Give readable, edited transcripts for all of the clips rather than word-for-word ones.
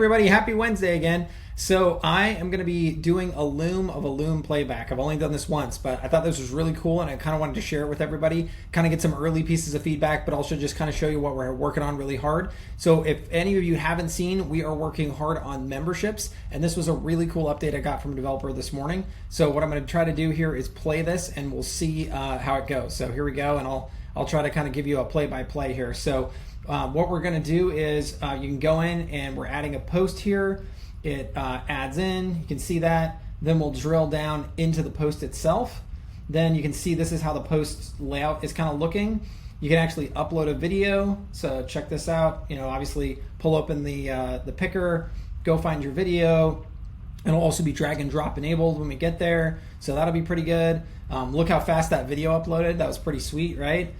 everybody, happy Wednesday again. So I am going to be doing a loom playback. I've only done this once, but I thought this was really cool and I kind of wanted to share it with everybody, kind of get some early pieces of feedback, but also just kind of show you what we're working on really hard. So if any of you haven't seen, we are working hard on memberships, and this was a really cool update I got from a developer this morning. So what I'm going to try to do here is play this and we'll see how it goes. So here we go, and I'll try to kind of give you a play-by-play here. So what we're going to do is you can go in and we're adding a post here. It adds in, you can see that. Then we'll drill down into the post itself. Then you can see this is how the post layout is kind of looking. You can actually upload a video. So check this out. You know, obviously pull open the picker, go find your video. It'll also be drag and drop enabled when we get there. So that'll be pretty good. Look how fast that video uploaded. That was pretty sweet, right?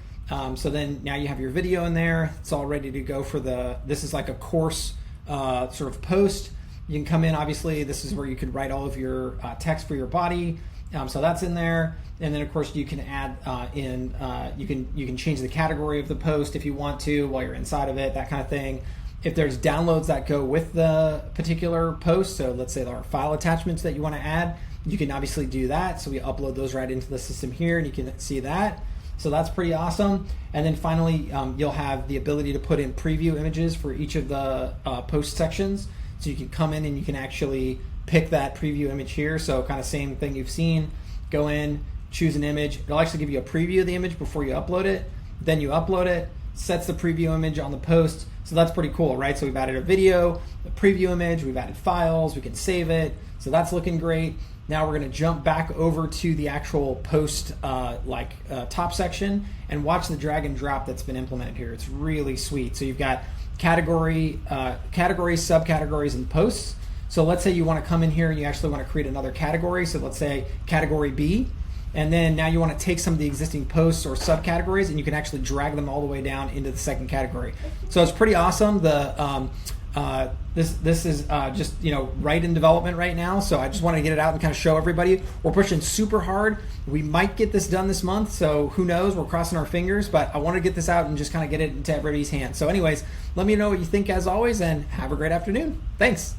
So then now you have your video in there. It's all ready to go for this is like a course sort of post. You can come in, obviously, this is where you could write all of your text for your body. So that's in there. And then of course you can add you can change the category of the post if you want to while you're inside of it, that kind of thing. If there's downloads that go with the particular post, so let's say there are file attachments that you want to add, you can obviously do that. So we upload those right into the system here and you can see that. So that's pretty awesome. And then finally, you'll have the ability to put in preview images for each of the post sections. So you can come in and you can actually pick that preview image here. So kind of same thing you've seen. Go in, choose an image. It'll actually give you a preview of the image before you upload it. Then you upload it, sets the preview image on the post. So that's pretty cool, right? So we've added a video, a preview image, we've added files, we can save it. So that's looking great. Now we're going to jump back over to the actual post top section and watch the drag and drop that's been implemented here. It's really sweet. So you've got categories, subcategories, and posts. So let's say you want to come in here and you actually want to create another category. So let's say category B. And then now you want to take some of the existing posts or subcategories and you can actually drag them all the way down into the second category. So it's pretty awesome. This is just right in development right now, so I just want to get it out and kind of show everybody. We're pushing super hard. We might get this done this month, so who knows? We're crossing our fingers, but I want to get this out and just kind of get it into everybody's hands. So anyways, let me know what you think as always, and have a great afternoon. Thanks.